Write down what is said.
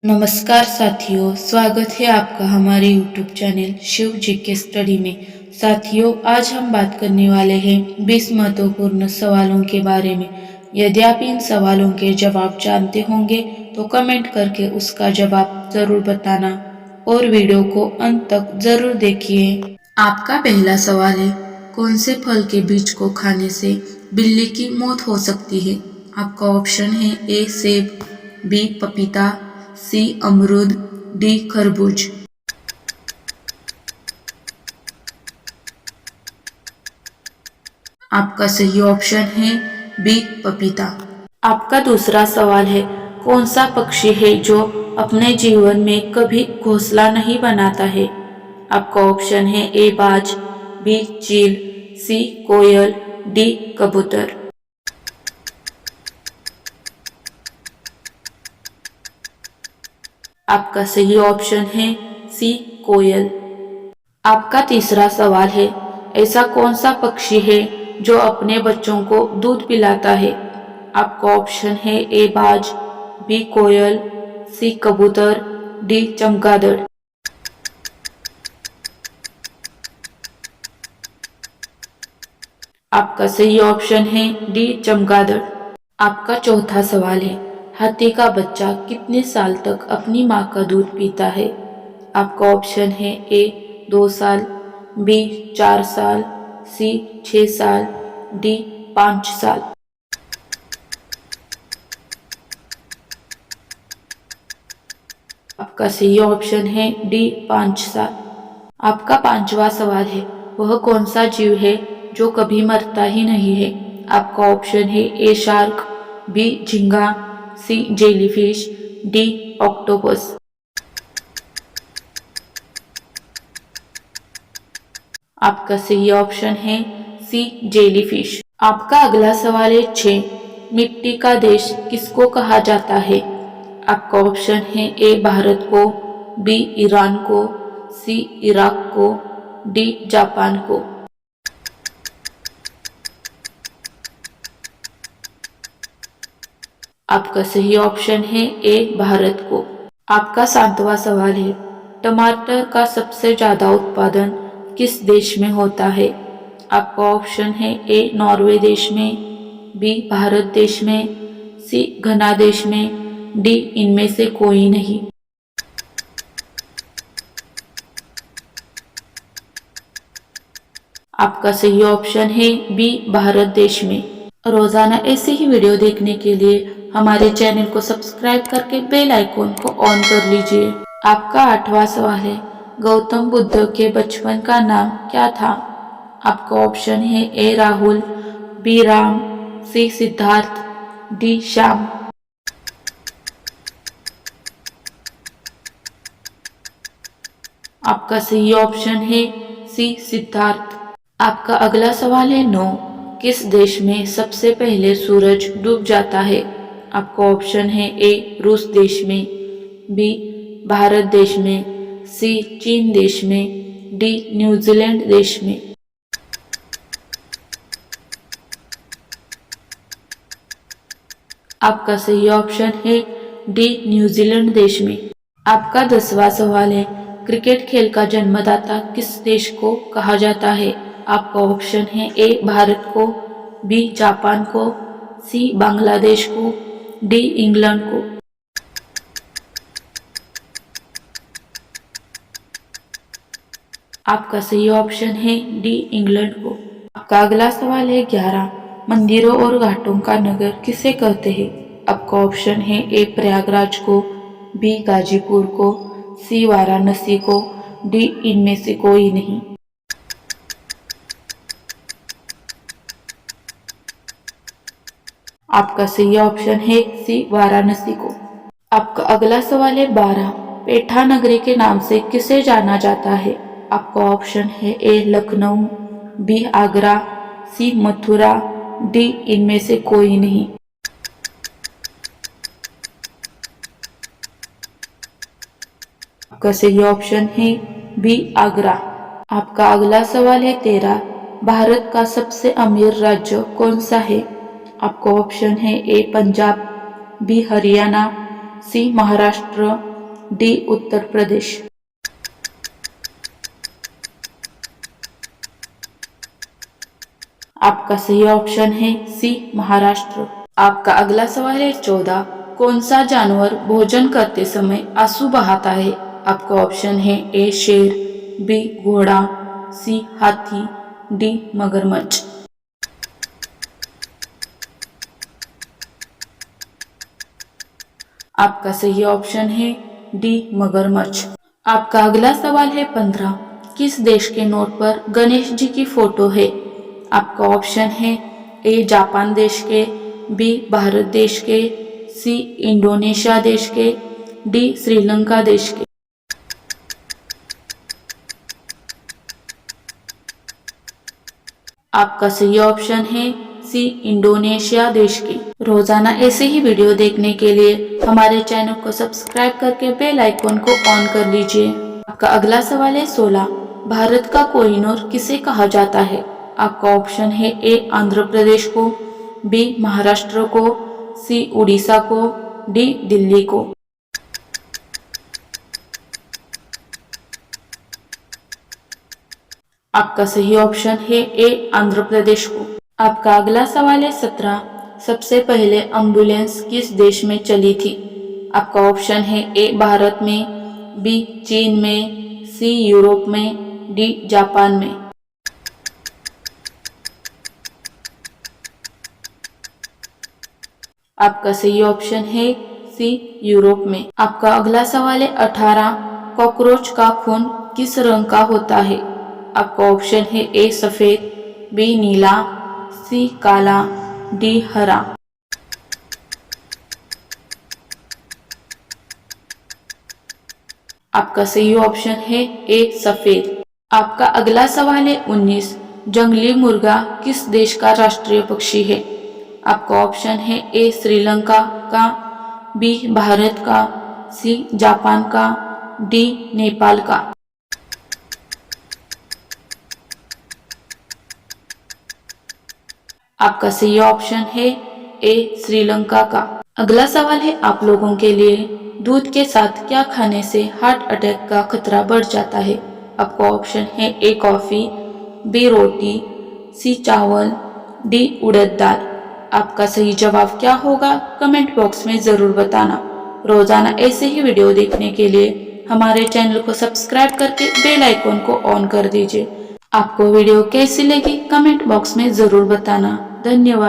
नमस्कार साथियों, स्वागत है आपका हमारे YouTube चैनल शिव जी के स्टडी में। साथियों, आज हम बात करने वाले हैं 20 महत्वपूर्ण सवालों के बारे में। यदि आप इन सवालों के जवाब जानते होंगे तो कमेंट करके उसका जवाब जरूर बताना और वीडियो को अंत तक जरूर देखिए। आपका पहला सवाल है, कौन से फल के बीज को खाने से बिल्ली की मौत हो सकती है? आपका ऑप्शन है ए सेब, बी पपीता, सी अमरूद, डी खरबूज। आपका सही ऑप्शन है बी पपीता। आपका दूसरा सवाल है, कौन सा पक्षी है जो अपने जीवन में कभी घोंसला नहीं बनाता है? आपका ऑप्शन है ए बाज, बी चील, सी कोयल, डी कबूतर। आपका सही ऑप्शन है सी कोयल। आपका तीसरा सवाल है, ऐसा कौन सा पक्षी है जो अपने बच्चों को दूध पिलाता है? आपका ऑप्शन है ए बाज, बी कोयल, सी कबूतर, डी चमगादड़। आपका सही ऑप्शन है डी चमगादड़। आपका चौथा सवाल है, हाथी का बच्चा कितने साल तक अपनी माँ का दूध पीता है? आपका ऑप्शन है ए 2 साल, बी 4 साल, सी 6 साल, डी 5 साल। आपका सही ऑप्शन है डी 5 साल। आपका पांचवा सवाल है, वह कौन सा जीव है जो कभी मरता ही नहीं है? आपका ऑप्शन है ए शार्क, बी झींगा, सी जेलीफिश, डी ऑक्टोपस। आपका सही ऑप्शन है सी जेलीफिश। आपका अगला सवाल है 6, मिट्टी का देश किसको कहा जाता है? आपका ऑप्शन है ए भारत को, बी ईरान को, सी इराक को, डी जापान को। आपका सही ऑप्शन है ए भारत को। आपका 7वां सवाल है, टमाटर का सबसे ज्यादा उत्पादन किस देश में होता है? आपका ऑप्शन है ए नॉर्वे देश में, बी भारत देश में, सी घना देश में, डी इनमें से कोई नहीं। आपका सही ऑप्शन है बी भारत देश में। रोजाना ऐसे ही वीडियो देखने के लिए हमारे चैनल को सब्सक्राइब करके बेल आइकॉन को ऑन कर लीजिए। आपका 8वां सवाल है, गौतम बुद्ध के बचपन का नाम क्या था? आपका ऑप्शन है ए राहुल, बी राम, सी सिद्धार्थ, डी श्याम। आपका सही ऑप्शन है सी सिद्धार्थ। आपका अगला सवाल है 9, किस देश में सबसे पहले सूरज डूब जाता है? आपका ऑप्शन है ए रूस देश में, बी भारत देश में, सी चीन देश में, डी न्यूजीलैंड देश में। आपका सही ऑप्शन है डी न्यूजीलैंड देश में। आपका 10वां सवाल है, क्रिकेट खेल का जन्मदाता किस देश को कहा जाता है? आपका ऑप्शन है ए भारत को, बी जापान को, सी बांग्लादेश को, डी इंग्लैंड को। आपका सही ऑप्शन है डी इंग्लैंड को। आपका अगला सवाल है 11, मंदिरों और घाटों का नगर किसे कहते हैं? आपका ऑप्शन है ए प्रयागराज को, बी गाजीपुर को, सी वाराणसी को, डी इनमें से कोई नहीं। आपका सही ऑप्शन है सी वाराणसी को। आपका अगला सवाल है 12, पेठा नगरी के नाम से किसे जाना जाता है? आपका ऑप्शन है ए लखनऊ, बी आगरा, सी मथुरा, डी इनमें से कोई नहीं। आपका सही ऑप्शन है बी आगरा। आपका अगला सवाल है 13, भारत का सबसे अमीर राज्य कौन सा है? आपका ऑप्शन है ए पंजाब, बी हरियाणा, सी महाराष्ट्र, डी उत्तर प्रदेश। आपका सही ऑप्शन है सी महाराष्ट्र। आपका अगला सवाल है 14। कौन सा जानवर भोजन करते समय आंसू बहाता है? आपका ऑप्शन है ए शेर, बी घोड़ा, सी हाथी, डी मगरमच्छ। आपका सही ऑप्शन है डी मगरमच्छ। आपका अगला सवाल है 15। किस देश के नोट पर गणेश जी की फोटो है? आपका ऑप्शन है ए जापान देश के, बी भारत देश के, सी इंडोनेशिया देश के, डी श्रीलंका देश के। आपका सही ऑप्शन है सी इंडोनेशिया देश के। रोजाना ऐसे ही वीडियो देखने के लिए हमारे चैनल को सब्सक्राइब करके बेल आइकॉन को ऑन कर लीजिए। आपका अगला सवाल है 16। भारत का कोहिनूर किसे कहा जाता है? आपका ऑप्शन है ए आंध्र प्रदेश को, बी महाराष्ट्र को, सी उड़ीसा को, डी दिल्ली को। आपका सही ऑप्शन है ए आंध्र प्रदेश को। आपका अगला सवाल है 17। सबसे पहले एम्बुलेंस किस देश में चली थी? आपका ऑप्शन है ए भारत में, बी चीन में, सी यूरोप में, डी जापान में। आपका सही ऑप्शन है सी यूरोप में। आपका अगला सवाल है 18। कॉकरोच का खून किस रंग का होता है? आपका ऑप्शन है ए सफेद, बी नीला, सी काला, डी हरा। आपका सही ऑप्शन है ए सफेद। आपका अगला सवाल है 19। जंगली मुर्गा किस देश का राष्ट्रीय पक्षी है? आपका ऑप्शन है ए श्रीलंका का, बी भारत का, सी जापान का, डी नेपाल का। आपका सही ऑप्शन है ए श्रीलंका का। अगला सवाल है आप लोगों के लिए। दूध के साथ क्या खाने से हार्ट अटैक का खतरा बढ़ जाता है? आपका ऑप्शन है ए कॉफी, बी रोटी, सी चावल, डी उड़द दाल। आपका सही जवाब क्या होगा कमेंट बॉक्स में जरूर बताना। रोजाना ऐसे ही वीडियो देखने के लिए हमारे चैनल को सब्सक्राइब करके बेल आइकॉन को ऑन कर दीजिए। आपको वीडियो कैसी लगी कमेंट बॉक्स में जरूर बताना। धन्यवाद।